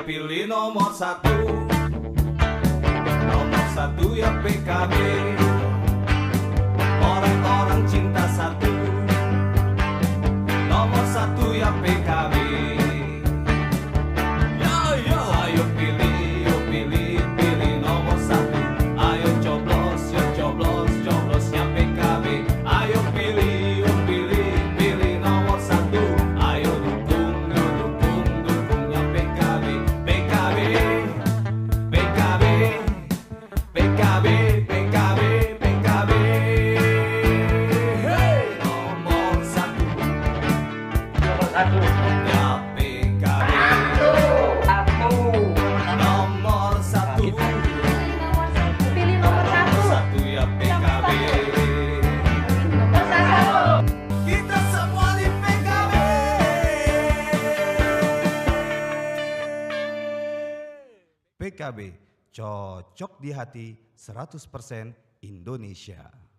pilih nomor satu. Nomor satu ya PKB. Orang-orang cinta satu. Nomor satu ya PKB. Ayo pilih, pilih nomor satu. Ayo coblos ya PKB. Ayo pilih, pilih nomor satu. Ayo dukung ya PKB. PKB, PKB, PKB, PKB, PKB. Hey, nomor satu. Nomor satu. Ya PKB. Nomor satu. Pilih nomor Nomor satu. satu ya PKB. Kita semua di PKB. PKB, cocok di hati 100% Indonesia.